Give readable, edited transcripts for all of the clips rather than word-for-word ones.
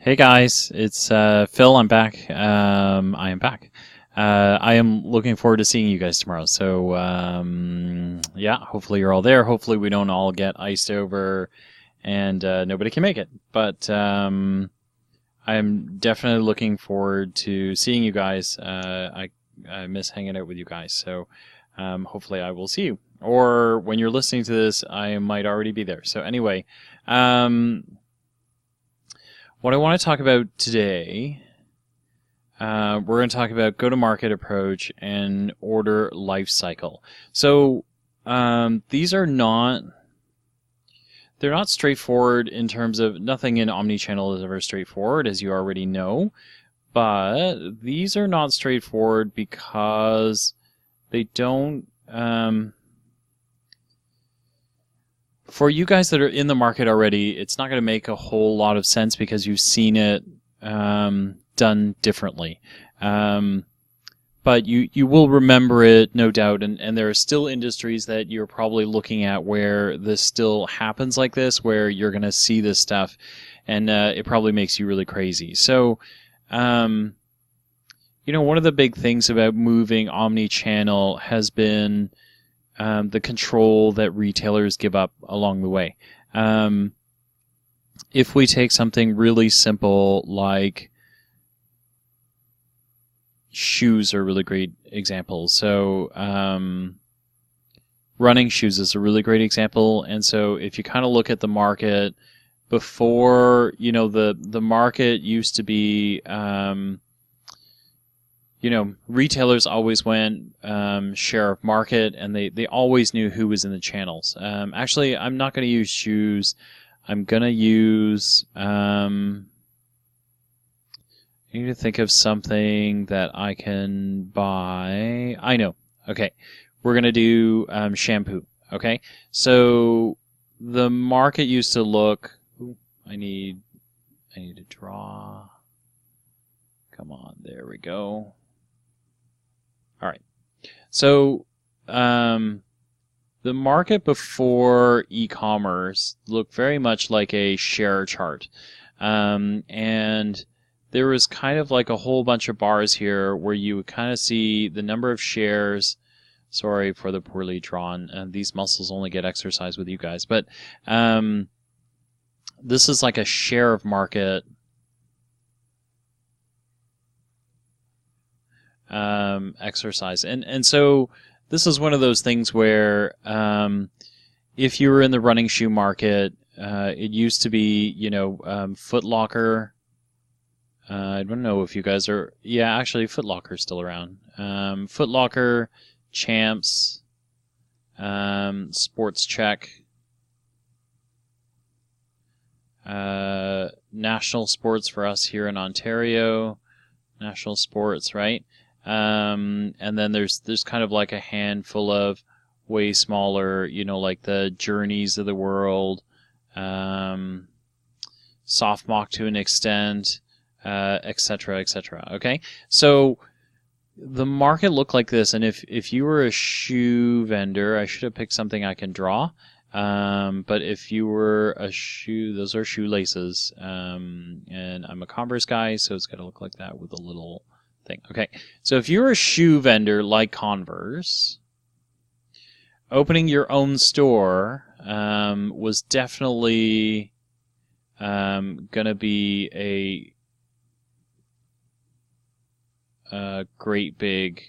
Hey guys, it's Phil. I'm back. I am back. I am looking forward to seeing you guys tomorrow. So yeah, hopefully you're all there. Hopefully we don't all get iced over and nobody can make it. But I'm definitely looking forward to seeing you guys. I miss hanging out with you guys. So hopefully I will see you. Or when you're listening to this, I might already be there. So anyway. What I want to talk about today, we're going to talk about go-to-market approach and order life cycle. So these are they're not straightforward in terms of, nothing in omnichannel is ever straightforward, as you already know, but these are not straightforward because they don't, for you guys that are in the market already, it's not going to make a whole lot of sense because you've seen it done differently. But you will remember it, no doubt, and there are still industries that you're probably looking at where this still happens like this, where you're going to see this stuff, and it probably makes you really crazy. So, one of the big things about moving omni-channel has been the control that retailers give up along the way. If we take something really simple like shoes are a really great example. So running shoes is a really great example. And so if you kind of look at the market before, the market used to be retailers always went share of market, and they always knew who was in the channels. Actually, I'm not going to use shoes. I'm going to use... I need to think of something that I can buy. I know. Okay. We're going to do shampoo. Okay? So the market used to look... Ooh, I need to draw. Come on. There we go. All right. So the market before e-commerce looked very much like a share chart. And there was kind of like a whole bunch of bars here where you would kind of see the number of shares. Sorry for the poorly drawn. These muscles only get exercise with you guys. But this is like a share of market. Exercise. And so this is one of those things where if you were in the running shoe market, it used to be, Foot Locker. I don't know if you guys are... Yeah, actually, Foot Locker's still around. Foot Locker, Champs, Sports Check, National Sports for us here in Ontario. National Sports, right? And then there's kind of like a handful of way smaller, like the Journeys of the world, Softmock to an extent, etc., etc. Okay, so the market looked like this, and if you were a shoe vendor, I should have picked something I can draw. But if you were a shoe, those are shoelaces, and I'm a Converse guy, so it's got to look like that with a little thing. Okay, so if you're a shoe vendor like Converse, opening your own store was definitely going to be a great big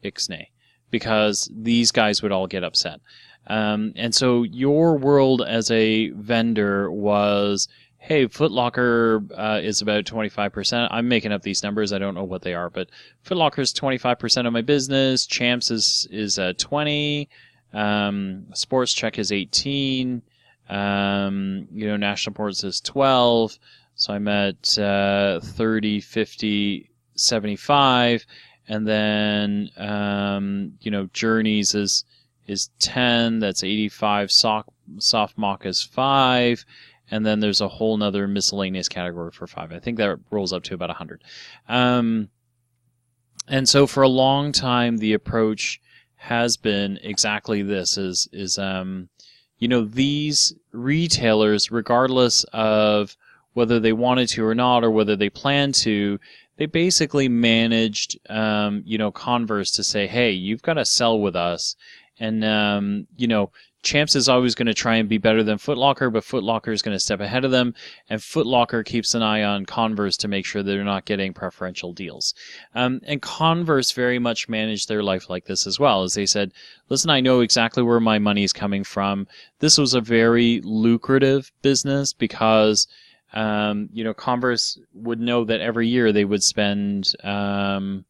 ixnay, because these guys would all get upset. And so your world as a vendor was, hey, Foot Locker is about 25%. I'm making up these numbers. I don't know what they are, but Foot Locker is 25% of my business. Champs is 20. Sports Check is 18. National Sports is 12. So I'm at 30, 50, 75. And then, Journeys is 10, that's 85, Softmock is 5, and then there's a whole nother miscellaneous category for 5. I think that rolls up to about 100. And so for a long time, the approach has been exactly this, is these retailers, regardless of whether they wanted to or not, or whether they planned to, they basically managed, Converse to say, hey, you've got to sell with us. And, Champs is always going to try and be better than Foot Locker, but Foot Locker is going to step ahead of them, and Foot Locker keeps an eye on Converse to make sure they're not getting preferential deals. And Converse very much managed their life like this as well, as they said, listen, I know exactly where my money is coming from. This was a very lucrative business because Converse would know that every year they would spend, they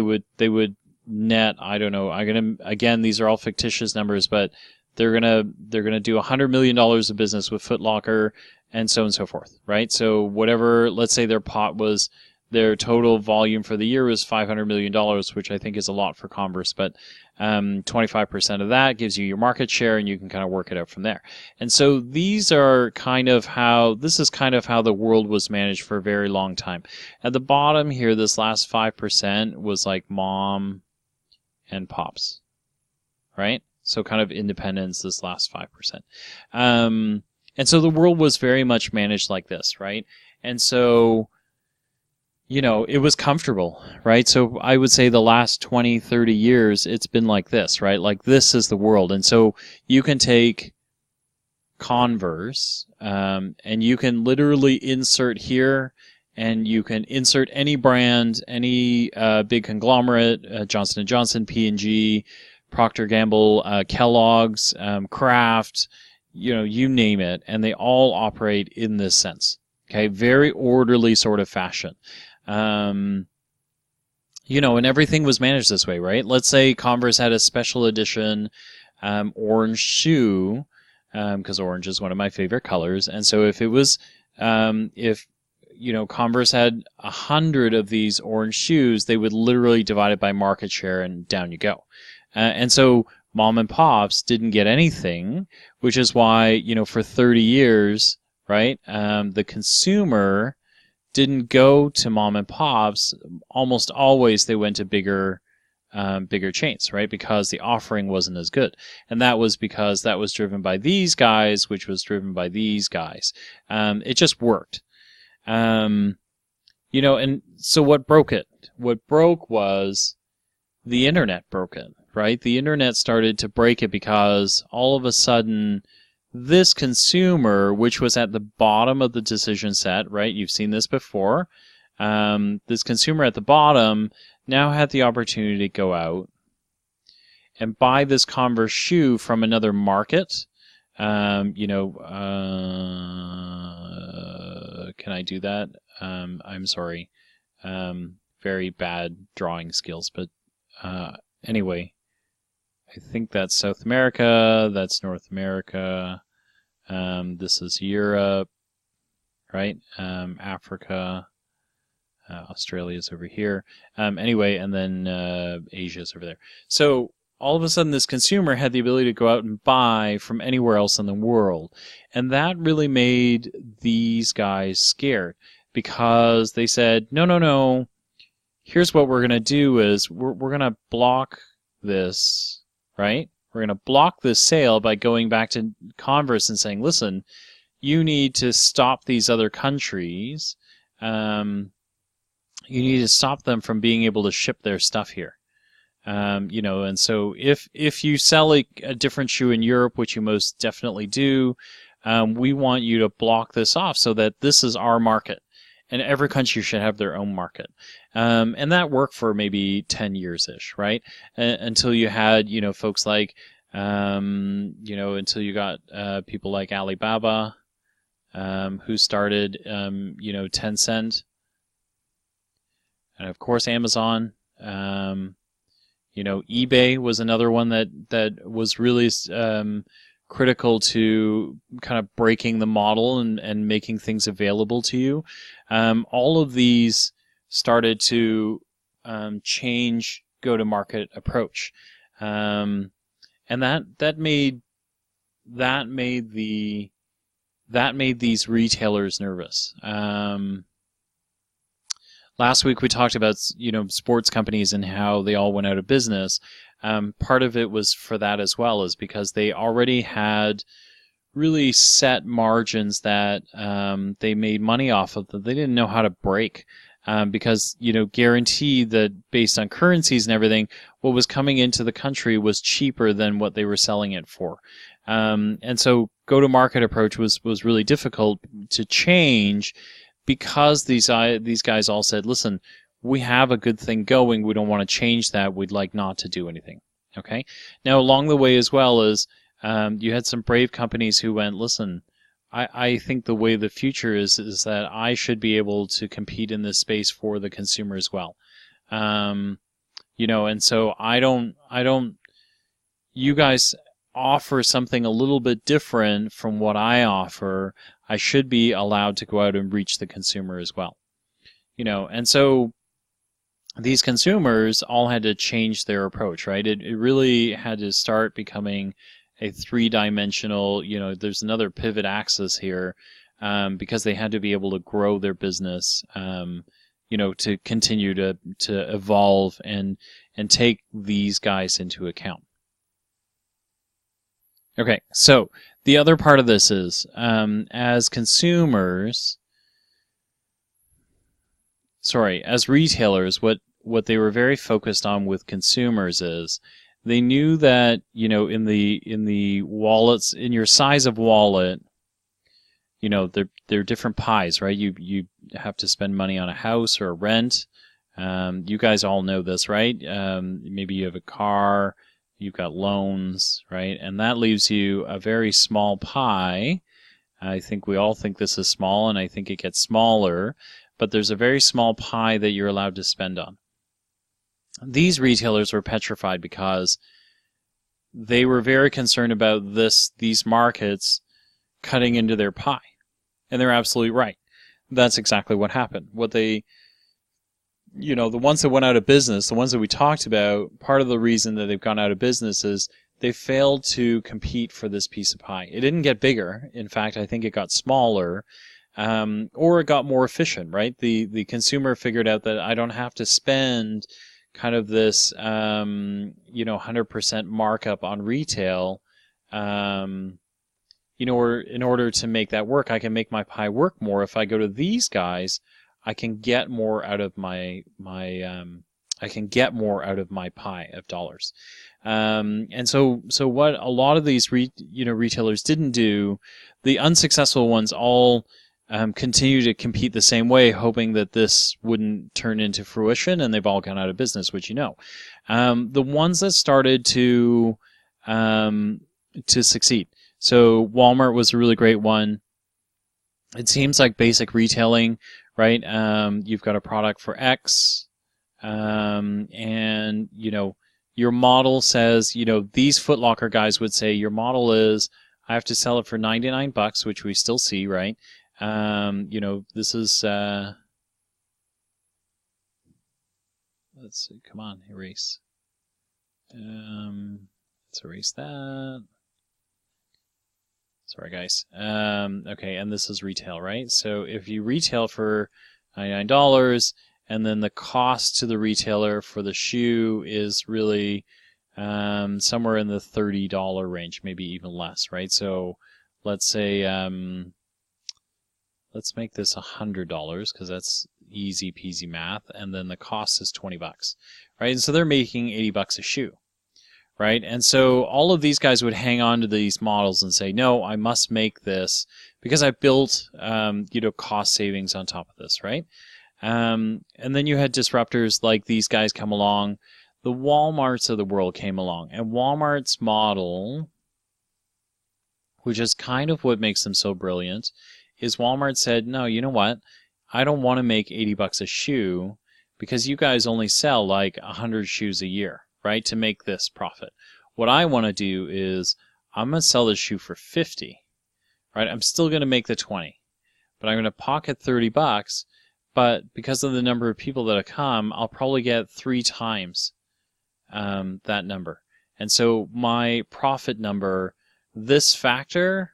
would net, I don't know, again, these are all fictitious numbers, but they're gonna do $100 million of business with Foot Locker, and so on and so forth, right? So whatever, let's say their total volume for the year was $500 million, which I think is a lot for Converse, but 25% of that gives you your market share, and you can kind of work it out from there. And so this is kind of how the world was managed for a very long time. At the bottom here, this last 5% was like mom and pops, right? So kind of independence, this last 5%. And so the world was very much managed like this, right? And so it was comfortable, right? So I would say the last 20, 30 years, it's been like this, right? Like this is the world. And so you can take Converse, and you can literally insert here, and you can insert any brand, any big conglomerate, Johnson & Johnson, P&G, Procter & Gamble, Kellogg's, Kraft, you name it, and they all operate in this sense. Okay, very orderly sort of fashion. And everything was managed this way, right? Let's say Converse had a special edition orange shoe, because orange is one of my favorite colors. And so if it was, Converse had 100 of these orange shoes, they would literally divide it by market share, and down you go. And so mom and pops didn't get anything, which is why, for 30 years, right, the consumer didn't go to mom and pops. Almost always they went to bigger chains, right? Because the offering wasn't as good. And that was because that was driven by these guys, which was driven by these guys. It just worked. And so what broke it? What broke was the internet broke it, right? The internet started to break it because all of a sudden this consumer, which was at the bottom of the decision set, right? You've seen this before. This consumer at the bottom now had the opportunity to go out and buy this Converse shoe from another market. Can I do that? I'm sorry. Very bad drawing skills, but anyway. I think that's South America, that's North America, this is Europe, right? Africa, Australia's over here. Anyway, and then Asia's over there. So all of a sudden this consumer had the ability to go out and buy from anywhere else in the world. And that really made these guys scared, because they said, no, here's what we're going to do is we're going to block this, right? We're going to block this sale by going back to Converse and saying, listen, you need to stop these other countries. You need to stop them from being able to ship their stuff here. And so if you sell a different shoe in Europe, which you most definitely do, we want you to block this off so that this is our market. And every country should have their own market. And that worked for maybe 10 years-ish, right? Until you had, folks like, until you got people like Alibaba, who started, Tencent. And of course, Amazon. eBay was another one that was really critical to kind of breaking the model and making things available to you. All of these started to change go-to-market approach, and that made these retailers nervous. Last week we talked about sports companies and how they all went out of business. Part of it was for that as well, is because they already had really set margins that they made money off of that they didn't know how to break. Because, guaranteed that based on currencies and everything, what was coming into the country was cheaper than what they were selling it for. And so go-to-market approach was really difficult to change because these guys all said, listen, we have a good thing going. We don't want to change that. We'd like not to do anything. Okay. Now, along the way as well as you had some brave companies who went, listen, I think the way the future is that I should be able to compete in this space for the consumer as well. And so I don't, you guys offer something a little bit different from what I offer. I should be allowed to go out and reach the consumer as well. And so these consumers all had to change their approach, right? It really had to start becoming a three-dimensional, there's another pivot axis here, because they had to be able to grow their business, to continue to evolve and take these guys into account. Okay, so the other part of this is, as retailers, what they were very focused on with consumers is they knew that, in the wallets, in your size of wallet, there are different pies, right? You have to spend money on a house or a rent. You guys all know this, right? Maybe you have a car, you've got loans, right? And that leaves you a very small pie. I think we all think this is small, and I think it gets smaller, but there's a very small pie that you're allowed to spend on. These retailers were petrified because they were very concerned about these markets cutting into their pie. And they're absolutely right. That's exactly what happened. The ones that went out of business, the ones that we talked about, part of the reason that they've gone out of business is they failed to compete for this piece of pie. It didn't get bigger. In fact, I think it got smaller, or it got more efficient, right? The consumer figured out that I don't have to spend kind of this, 100% markup on retail, or in order to make that work. I can make my pie work more. If I go to these guys, I can get more out of my pie of dollars. And so what a lot of these retailers didn't do, the unsuccessful ones all continue to compete the same way, hoping that this wouldn't turn into fruition, and they've all gone out of business, which the ones that started to succeed. So Walmart was a really great one. It seems like basic retailing, right? You've got a product for X, and your model says, these Foot Locker guys would say your model is I have to sell it for $99, which we still see, right? This is, let's see, come on, erase. Let's erase that. Sorry, guys. Okay, and this is retail, right? So if you retail for $99, and then the cost to the retailer for the shoe is really somewhere in the $30 range, maybe even less, right? So let's say, let's make this $100 because that's easy peasy math, and then the cost is $20, right? And so they're making $80 a shoe, right? And so all of these guys would hang on to these models and say, no, I must make this because I built, cost savings on top of this, right? And then you had disruptors like these guys come along. The Walmarts of the world came along, and Walmart's model, which is kind of what makes them so brilliant, is Walmart said, no, you know what? I don't want to make $80 a shoe because you guys only sell like 100 shoes a year, right, to make this profit. What I want to do is I'm going to sell this shoe for $50, right? I'm still going to make the 20, but I'm going to pocket $30, but because of the number of people that have come, I'll probably get 3 times that number. And so my profit number, this factor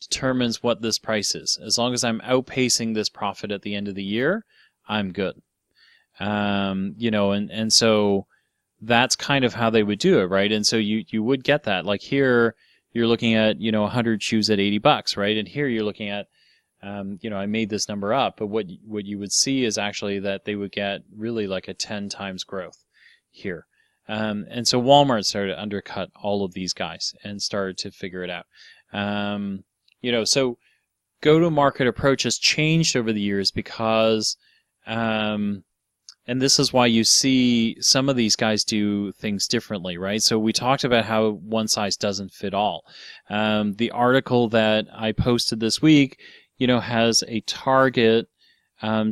determines what this price is. As long as I'm outpacing this profit at the end of the year, I'm good. And so that's kind of how they would do it, right? And so you would get that. Like here, you're looking at, 100 shoes at $80, right? And here you're looking at, I made this number up, but what you would see is actually that they would get really like a 10 times growth here. And so Walmart started to undercut all of these guys and started to figure it out. So go-to-market approach has changed over the years because, and this is why you see some of these guys do things differently, right? So we talked about how one size doesn't fit all. The article that I posted this week, has a Target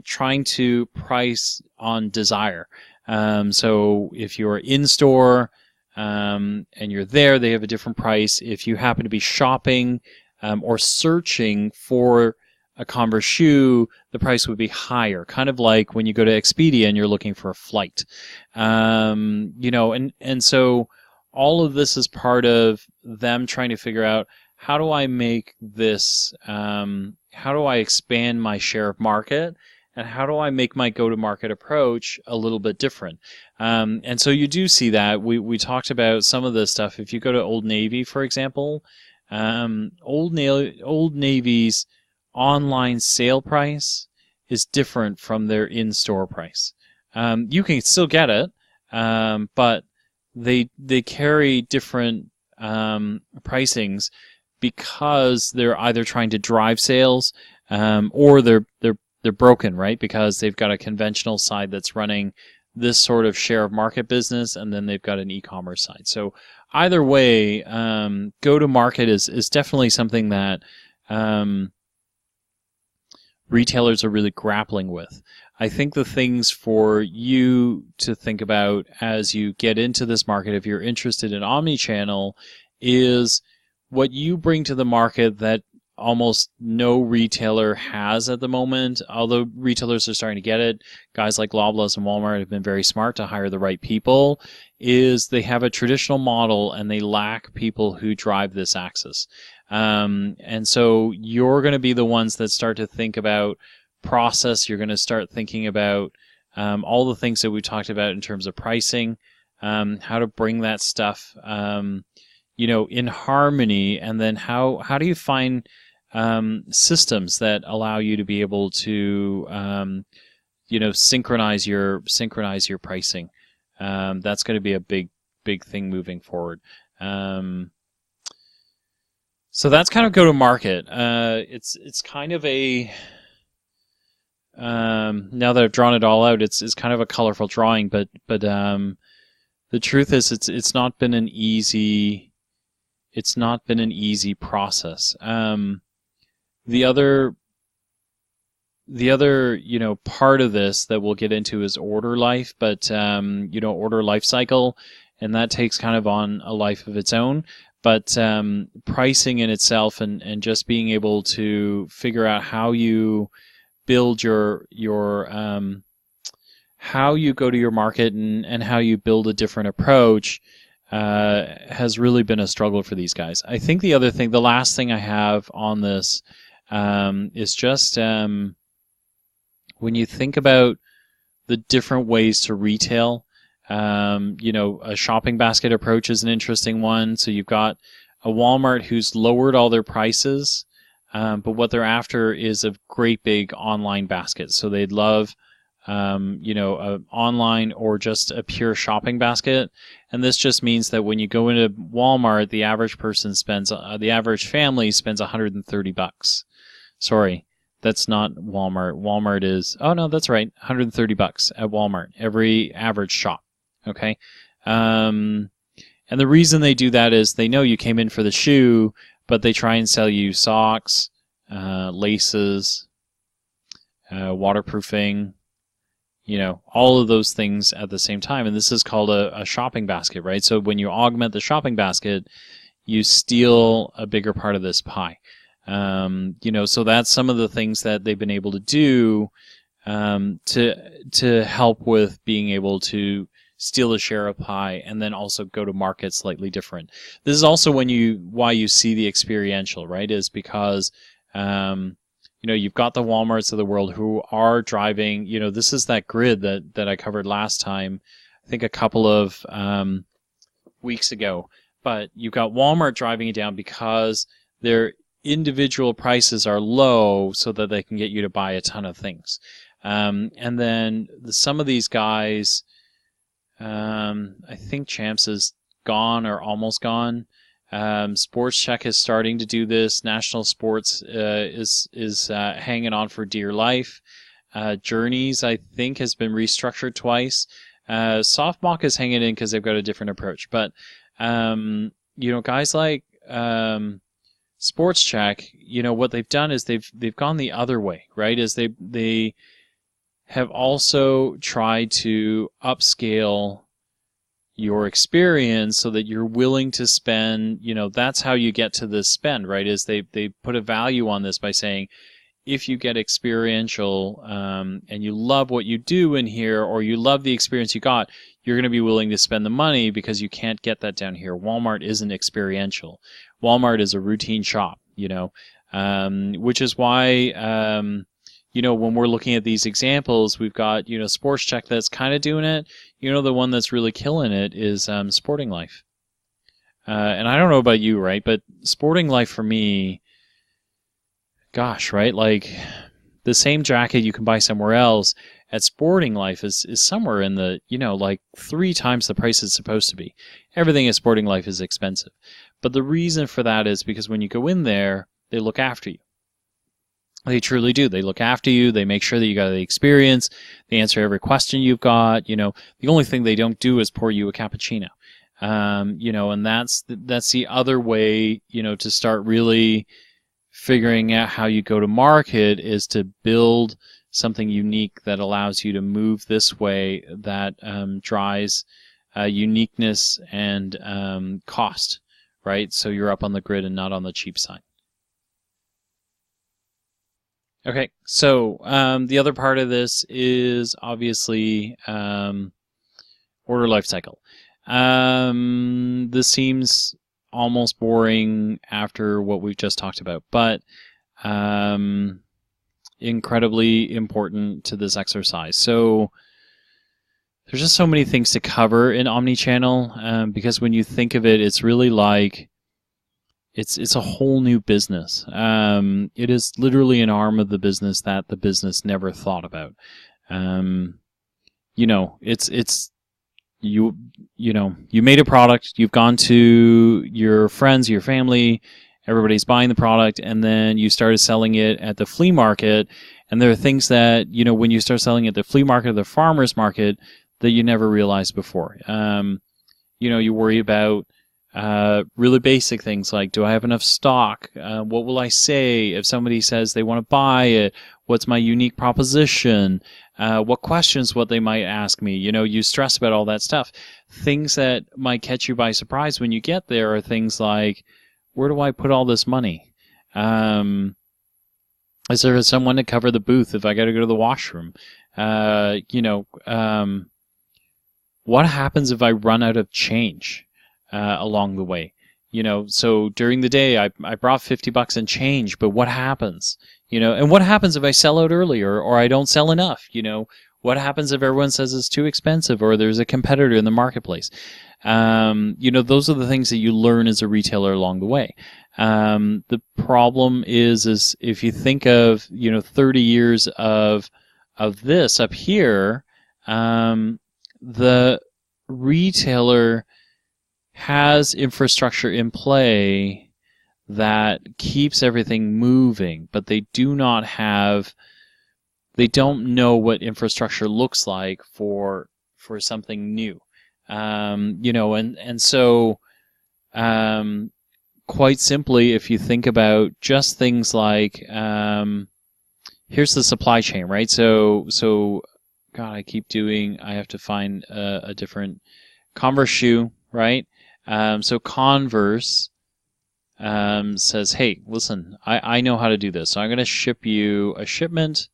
trying to price on desire. So if you're in store and you're there, they have a different price. If you happen to be shopping or searching for a Converse shoe, the price would be higher. Kind of like when you go to Expedia and you're looking for a flight. And so all of this is part of them trying to figure out, how do I make this, how do I expand my share of market? And how do I make my go-to-market approach a little bit different? And so you do see that. We talked about some of this stuff. If you go to Old Navy, for example, Old Navy's online sale price is different from their in-store price. You can still get it, but they carry different pricings because they're either trying to drive sales or they're broken, right? Because they've got a conventional side that's running this sort of share of market business, and then they've got an e-commerce side. So either way, go-to-market is definitely something that retailers are really grappling with. I think the things for you to think about as you get into this market, if you're interested in omnichannel, is what you bring to the market that almost no retailer has at the moment, although retailers are starting to get it. Guys like Loblaws and Walmart have been very smart to hire the right people, is they have a traditional model and they lack people who drive this axis. And so you're going to be the ones that start to think about process. You're going to start thinking about all the things that we talked about in terms of pricing, how to bring that stuff in harmony, and then how do you find systems that allow you to be able to synchronize your pricing. That's going to be a big thing moving forward. So that's kind of go to market. It's kind of a now that I've drawn it all out, it's kind of a colorful drawing, but the truth is it's not been an easy process. The other part of this that we'll get into is order life, but order life cycle, and that takes kind of on a life of its own. But pricing in itself and just being able to figure out how you build your how you go to your market and how you build a different approach has really been a struggle for these guys. I think the last thing I have on this is just when you think about the different ways to retail, a shopping basket approach is an interesting one. So you've got a Walmart who's lowered all their prices, but what they're after is a great big online basket. So they'd love a online or just a pure shopping basket. And this just means that when you go into Walmart, the average family spends $130. Sorry, that's not Walmart. Walmart is, oh no, that's right, $130 at Walmart, every average shop. Okay. And the reason they do that is they know you came in for the shoe, but they try and sell you socks, laces, waterproofing, all of those things at the same time. And this is called a shopping basket, right? So when you augment the shopping basket, you steal a bigger part of this pie. So that's some of the things that they've been able to do to help with being able to steal a share of pie and then also go to market slightly different. This is also why you see the experiential, right? Is because you've got the Walmarts of the world who are driving, this is that grid that I covered last time, I think a couple of weeks ago. but you've got Walmart driving it down because their individual prices are low so that they can get you to buy a ton of things. And then some of these guys, I think Champs is gone or almost gone. Sports Check is starting to do this. National Sports is hanging on for dear life. Journeys, I think, has been restructured twice. Softmock is hanging in because they've got a different approach. But, guys like Sports Check, what they've done is they've gone the other way, right? Is they have also tried to upscale your experience so that you're willing to spend, that's how you get to this spend, right? Is they put a value on this by saying, if you get experiential and you love what you do in here, or you love the experience you got, you're going to be willing to spend the money because you can't get that down here. Walmart isn't experiential. Walmart is a routine shop, which is why, when we're looking at these examples, we've got, Sports Check that's kind of doing it. The one that's really killing it is Sporting Life. And I don't know about you, right? But Sporting Life for me, gosh, right? Like the same jacket you can buy somewhere else at Sporting Life is somewhere in the, like 3 times the price it's supposed to be. Everything at Sporting Life is expensive. But the reason for that is because when you go in there, they look after you. They truly do. They look after you. They make sure that you got the experience. They answer every question you've got. The only thing they don't do is pour you a cappuccino. And that's the other way, to start really figuring out how you go to market, is to build something unique that allows you to move this way, that drives uniqueness and cost, right? So you're up on the grid and not on the cheap side. Okay, so the other part of this is obviously order lifecycle. This seems almost boring after what we've just talked about, but incredibly important to this exercise. So there's just so many things to cover in omnichannel, because when you think of it, it's really like it's a whole new business. It is literally an arm of the business that the business never thought about. It's you made a product, you've gone to your friends, your family, everybody's buying the product, and then you started selling it at the flea market. And there are things that, when you start selling at the flea market or the farmer's market, that you never realized before. You worry about really basic things like, do I have enough stock? What will I say if somebody says they want to buy it? What's my unique proposition? What questions what they might ask me? You stress about all that stuff. Things that might catch you by surprise when you get there are things like, where do I put all this money? Is there someone to cover the booth if I got to go to the washroom? What happens if I run out of change along the way? So during the day I brought $50 in change, but what happens? And what happens if I sell out earlier or I don't sell enough? What happens if everyone says it's too expensive or there's a competitor in the marketplace? Those are the things that you learn as a retailer along the way. The problem is if you think of, 30 years of this up here, the retailer has infrastructure in play that keeps everything moving, but they don't know what infrastructure looks like for something new. So quite simply, if you think about just things like, here's the supply chain, right? So God, I have to find a different Converse shoe, right? So Converse says, hey, listen, I know how to do this. So I'm going to ship you a shipment.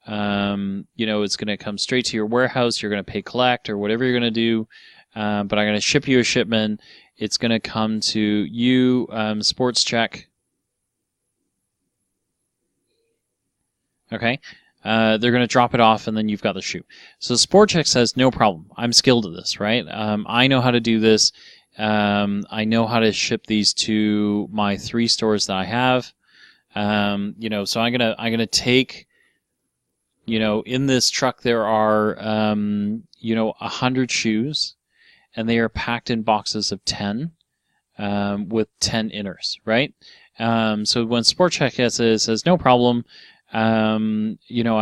It's going to come straight to your warehouse. You're going to pay collect or whatever you're going to do. But I'm going to ship you a shipment. It's going to come to you, Sports Check. Okay. They're going to drop it off and then you've got the shoe. So Sport Check says, no problem. I'm skilled at this, right? I know how to do this. I know how to ship these to my 3 stores that I have. So I'm gonna take, in this truck there are 100 shoes, and they are packed in boxes of 10, with 10 inners, right? So when Sport Chek says no problem, I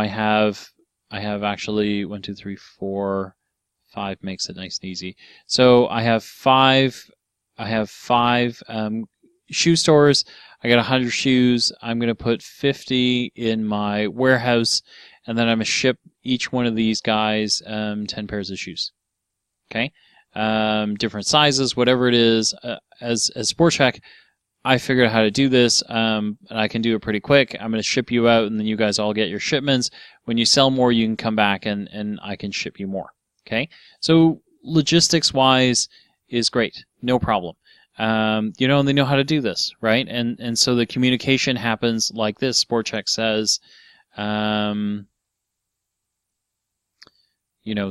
have actually 1, 2, 3, 4, 5 makes it nice and easy. So I have five shoe stores. I got 100 shoes. I'm going to put 50 in my warehouse, and then I'm going to ship each one of these guys 10 pairs of shoes. Okay? Different sizes, whatever it is. As Sport Chek, I figured out how to do this, and I can do it pretty quick. I'm going to ship you out, and then you guys all get your shipments. When you sell more, you can come back, and I can ship you more. Okay? So logistics-wise is great. No problem. And they know how to do this, right? And so the communication happens like this. Sport Chek says,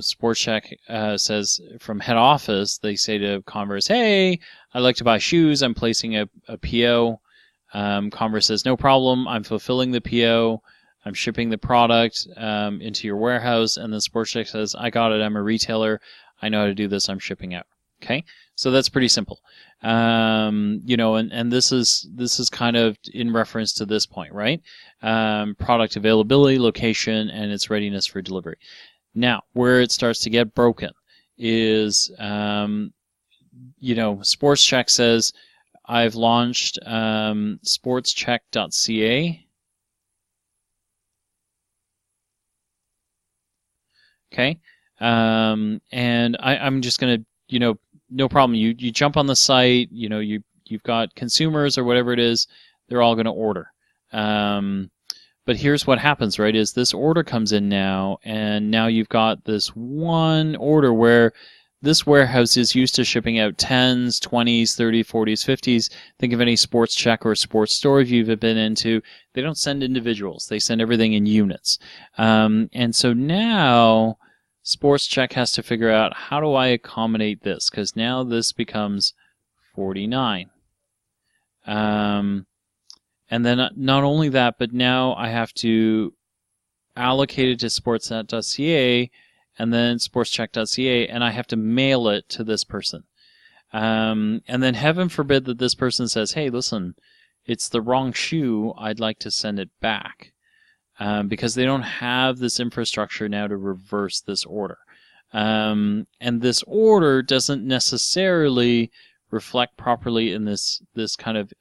Sport Chek says from head office, they say to Converse, hey, I'd like to buy shoes. I'm placing a PO. Converse says, no problem. I'm fulfilling the PO. I'm shipping the product into your warehouse. And then Sport Chek says, I got it. I'm a retailer. I know how to do this. I'm shipping out. Okay, so that's pretty simple. And this is kind of in reference to this point, right? Product availability, location, and its readiness for delivery. Now, where it starts to get broken is, Sports Chek says, I've launched sportscheck.ca. Okay, and I'm just going to, no problem. You jump on the site, you've got consumers or whatever it is, they're all going to order. But here's what happens, right, is this order comes in now, and now you've got this one order where this warehouse is used to shipping out 10s, 20s, 30s, 40s, 50s. Think of any Sports Chek or sports store you've been into. They don't send individuals. They send everything in units. And so now Sports Chek has to figure out, how do I accommodate this? Because now this becomes 49. And then not only that, but now I have to allocate it to sportsnet.ca and then sportscheck.ca, and I have to mail it to this person. And then heaven forbid that this person says, hey, listen, it's the wrong shoe. I'd like to send it back. Because they don't have this infrastructure now to reverse this order. And this order doesn't necessarily reflect properly in this kind of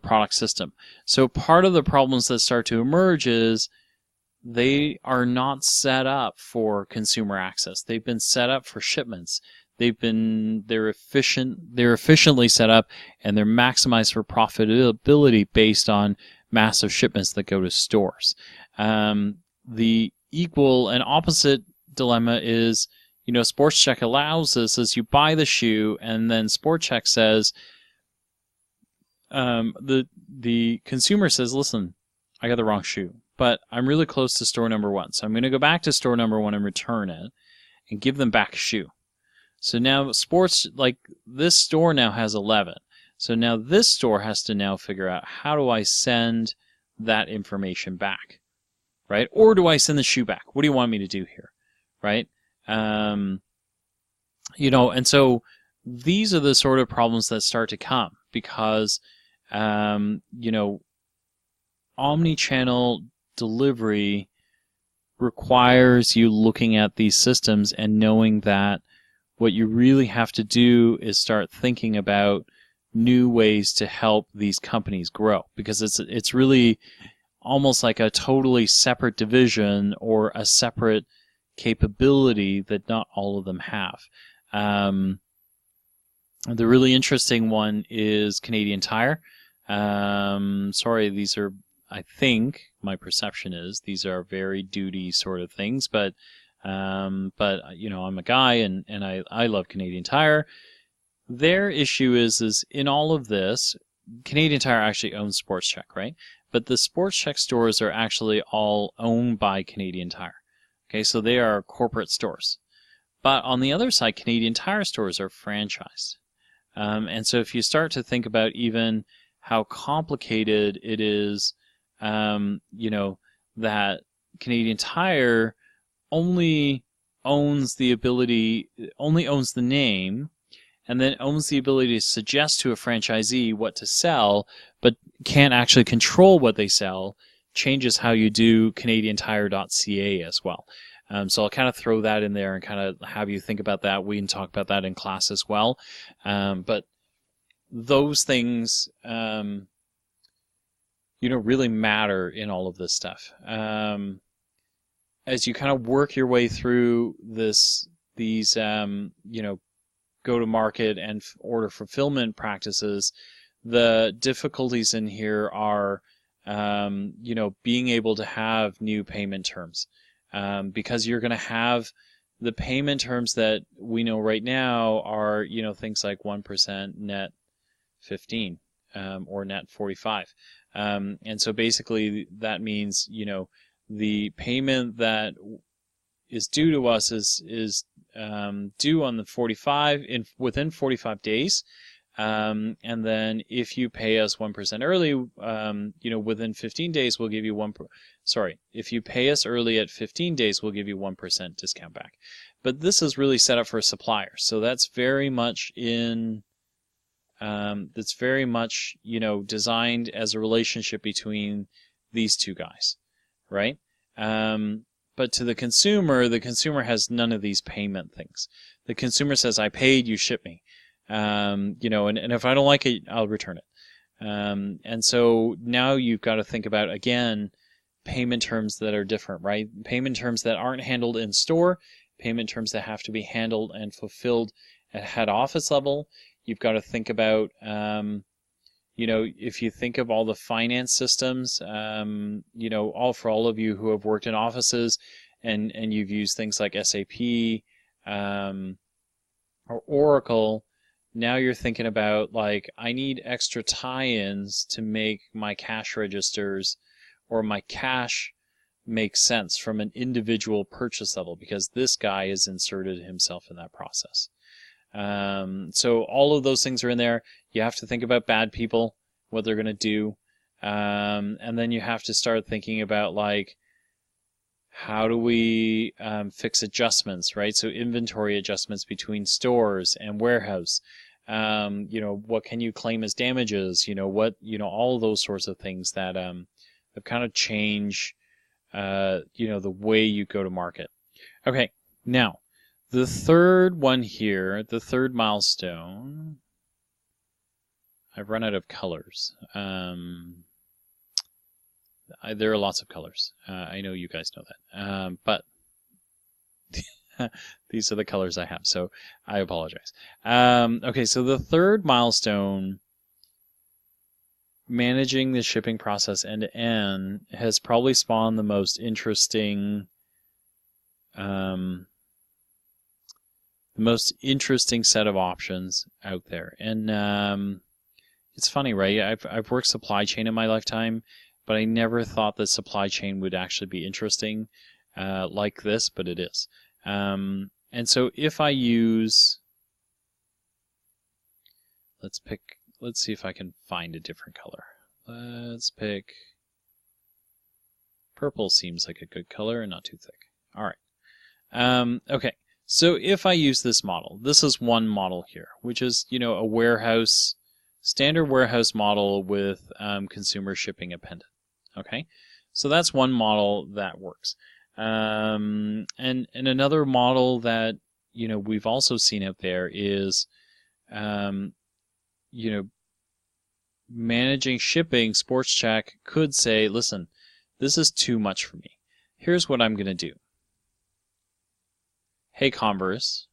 product system. So part of the problems that start to emerge is they are not set up for consumer access. They've been set up for shipments. They're efficiently set up, and they're maximized for profitability based on massive shipments that go to stores. The equal and opposite dilemma is, Sports Chek allows this as you buy the shoe, and then Sport Chek says, the consumer says, listen, I got the wrong shoe, but I'm really close to store number 1, so I'm going to go back to store number 1 and return it and give them back a shoe. So now this store now has 11. So now this store has to now figure out, how do I send that information back, right? Or do I send the shoe back? What do you want me to do here, right? And so these are the sort of problems that start to come because, omni-channel delivery requires you looking at these systems and knowing that what you really have to do is start thinking about new ways to help these companies grow, because it's really almost like a totally separate division or a separate capability that not all of them have. The really interesting one is Canadian Tire. These are, I think, my perception is these are very duty sort of things, but I'm a guy and I love Canadian Tire. Their issue is in all of this, Canadian Tire actually owns Sports Chek, right? But the Sports Chek stores are actually all owned by Canadian Tire. Okay, so they are corporate stores. But on the other side, Canadian Tire stores are franchised. And so if you start to think about even how complicated it is, that Canadian Tire only owns the name, and then owns the ability to suggest to a franchisee what to sell, but can't actually control what they sell, changes how you do CanadianTire.ca as well. So I'll kind of throw that in there and kind of have you think about that. We can talk about that in class as well. But those things, really matter in all of this stuff. As you kind of work your way through these go-to-market and order fulfillment practices, the difficulties in here are, being able to have new payment terms. Because you're going to have the payment terms that we know right now are, things like 1% net 15 or net 45. And so basically that means, the payment that is due to us is due on the 45 within 45 days. And then if you pay us 1% early, within 15 days, we'll give you if you pay us early at 15 days, we'll give you 1% discount back. But this is really set up for suppliers. So that's very much designed as a relationship between these two guys, right? But to the consumer has none of these payment things. The consumer says, I paid, you ship me. And if I don't like it, I'll return it. And so now you've got to think about, again, payment terms that are different, right? Payment terms that aren't handled in store, payment terms that have to be handled and fulfilled at head office level. You've got to think about, if you think of all the finance systems, for all of you who have worked in offices and you've used things like SAP or Oracle, now you're thinking about, like, I need extra tie-ins to make my cash registers or my cash make sense from an individual purchase level because this guy has inserted himself in that process. So all of those things are in there. You have to think about bad people, what they're going to do. And then you have to start thinking about, like, how do we fix adjustments, right? So inventory adjustments between stores and warehouse. What can you claim as damages? All of those sorts of things that have kind of change, the way you go to market. Okay, now, the third one here, the third milestone, I've run out of colors. There are lots of colors. I know you guys know that. But these are the colors I have, so I apologize. Okay, so the third milestone, managing the shipping process end to end, has probably spawned the most interesting set of options out there. And it's funny, right? I've worked supply chain in my lifetime, but I never thought that supply chain would actually be interesting like this, but it is. And so if I use, let's see if I can find a different color. Let's pick, purple seems like a good color and not too thick. All right. Okay. So if I use this model, this is one model here, which is, a warehouse, standard warehouse model with consumer shipping appended. Okay. So that's one model that works. And another model that, we've also seen out there is, managing shipping. SportsCheck could say, listen, this is too much for me. Here's what I'm going to do. Hey, Converse,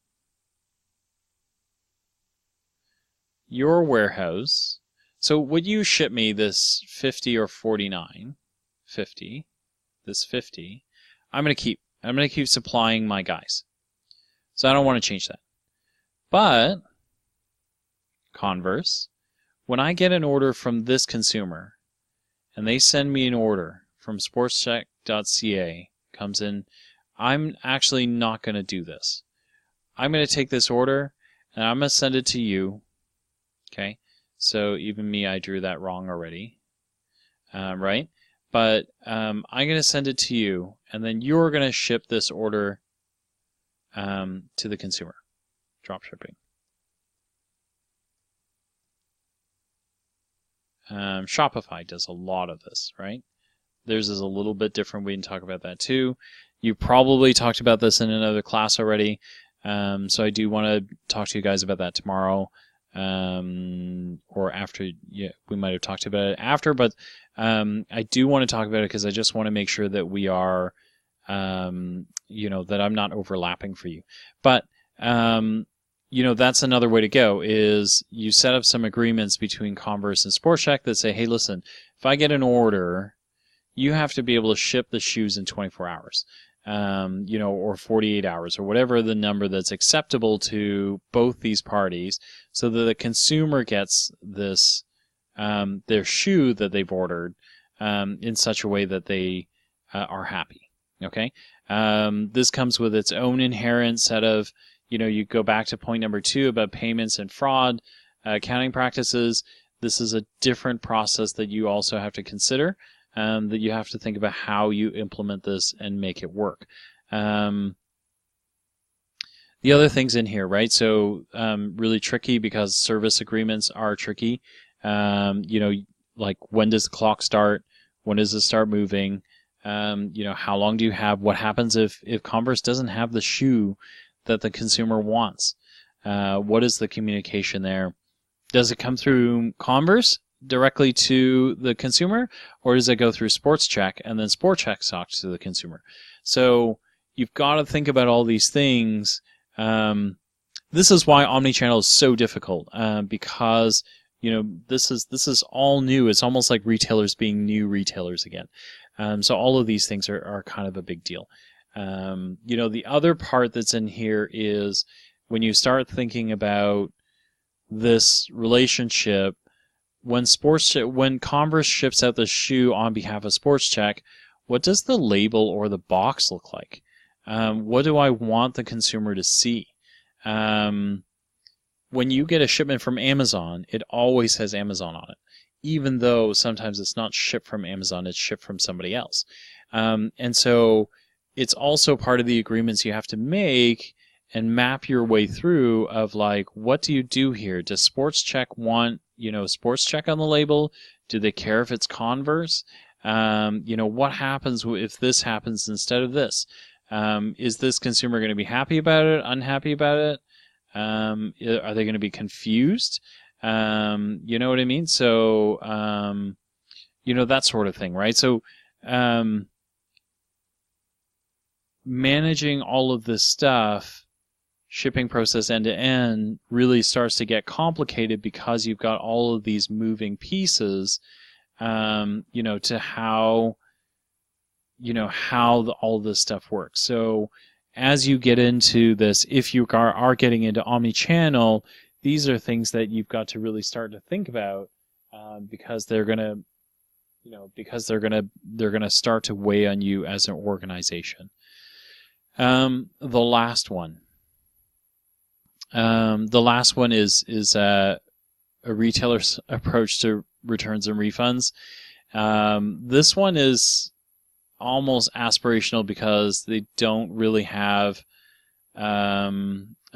your warehouse. So would you ship me this 50 or 49? 50. This 50. I'm going to keep supplying my guys. So I don't want to change that. But Converse, when I get an order from this consumer and they send me an order from sportscheck.ca, comes in, I'm actually not going to do this. I'm going to take this order and I'm going to send it to you. Okay, so even me, I drew that wrong already, right? But I'm going to send it to you, and then you're going to ship this order to the consumer. Drop shipping. Shopify does a lot of this, right? Theirs is a little bit different. We can talk about that too. You probably talked about this in another class already, so I do want to talk to you guys about that tomorrow. Or after, yeah, we might have talked about it after, but I do want to talk about it because I just want to make sure that we are, that I'm not overlapping for you. But, that's another way to go, is you set up some agreements between Converse and Sport Chek that say, hey, listen, if I get an order, you have to be able to ship the shoes in 24 hours. Or 48 hours, or whatever the number that's acceptable to both these parties, so that the consumer gets this, their shoe that they've ordered, in such a way that they are happy. Okay? This comes with its own inherent set of, you go back to point number 2 about payments and fraud, accounting practices. This is a different process that you also have to consider. That you have to think about how you implement this and make it work. The other things in here, right? So really tricky because service agreements are tricky. Like when does the clock start? When does it start moving? How long do you have? What happens if Converse doesn't have the shoe that the consumer wants? What is the communication there? Does it come through Converse directly to the consumer, or does it go through Sports Chek and then Sport Chek talks to the consumer? So you've got to think about all these things. This is why omnichannel is so difficult, because this is all new. It's almost like retailers being new retailers again. So all of these things are kind of a big deal. The other part that's in here is when you start thinking about this relationship. When Converse ships out the shoe on behalf of Sports Chek, what does the label or the box look like? What do I want the consumer to see? When you get a shipment from Amazon, it always has Amazon on it, even though sometimes it's not shipped from Amazon, it's shipped from somebody else. And so it's also part of the agreements you have to make and map your way through of like, what do you do here? Does Sports Chek want Sports Chek on the label? Do they care if it's Converse? What happens if this happens instead of this? Is this consumer going to be happy about it, unhappy about it? Are they going to be confused? You know what I mean? So, that sort of thing, right? So, managing all of this stuff, shipping process end to end, really starts to get complicated because you've got all of these moving pieces, to how all this stuff works. So as you get into this, if you are getting into omnichannel, these are things that you've got to really start to think about, because they're gonna start to weigh on you as an organization. The last one is a retailer's approach to returns and refunds. This one is almost aspirational because they don't really have a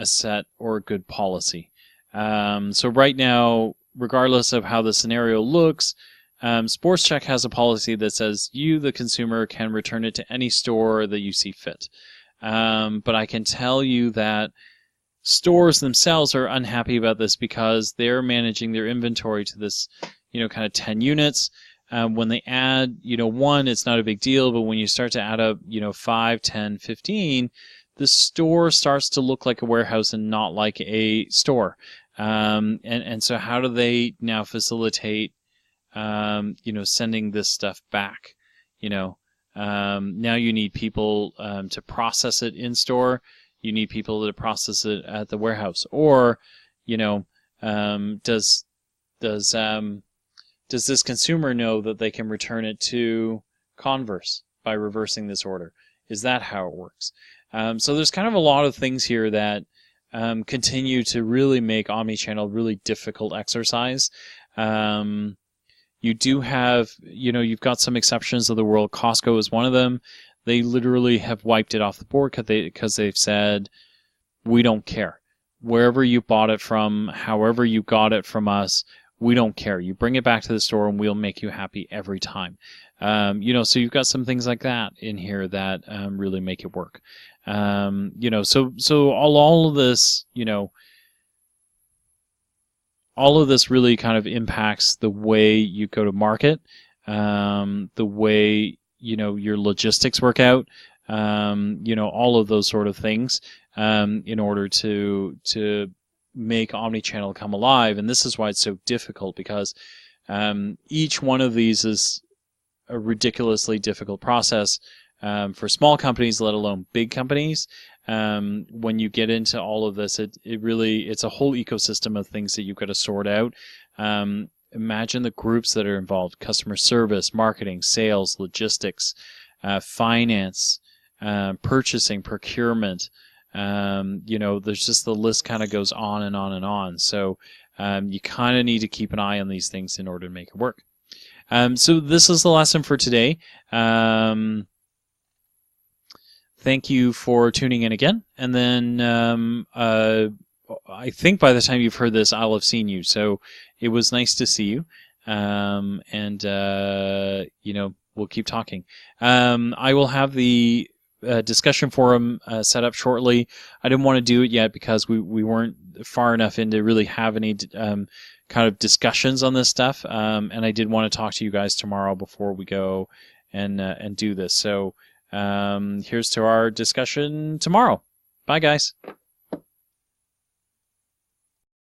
set or a good policy. So right now, regardless of how the scenario looks, Sports Chek has a policy that says you, the consumer, can return it to any store that you see fit. But I can tell you that stores themselves are unhappy about this because they're managing their inventory to this, kind of 10 units. When they add, 1, it's not a big deal, but when you start to add up, 5, 10, 15, the store starts to look like a warehouse and not like a store. And so how do they now facilitate, sending this stuff back? Now you need people to process it in store. You need people to process it at the warehouse. Or, does this consumer know that they can return it to Converse by reversing this order? Is that how it works? So there's kind of a lot of things here that continue to really make omnichannel a really difficult exercise. You do have, you've got some exceptions of the world. Costco is one of them. They literally have wiped it off the board because they've said, we don't care. Wherever you bought it from, however you got it from us, we don't care. You bring it back to the store and we'll make you happy every time. So you've got some things like that in here that really make it work. So all of this, all of this really kind of impacts the way you go to market, the way, your logistics work out, all of those sort of things, in order to make omnichannel come alive. And this is why it's so difficult, because each one of these is a ridiculously difficult process for small companies, let alone big companies. When you get into all of this, it's a whole ecosystem of things that you've got to sort out. Imagine the groups that are involved: customer service, marketing, sales, logistics, finance, purchasing, procurement. There's just, the list kind of goes on and on and on. So you kind of need to keep an eye on these things in order to make it work. So this is the lesson for today. Thank you for tuning in again. And then I think by the time you've heard this, I'll have seen you. So it was nice to see you. We'll keep talking. I will have the discussion forum set up shortly. I didn't want to do it yet because we weren't far enough in to really have any kind of discussions on this stuff. And I did want to talk to you guys tomorrow before we go and do this. So here's to our discussion tomorrow. Bye, guys.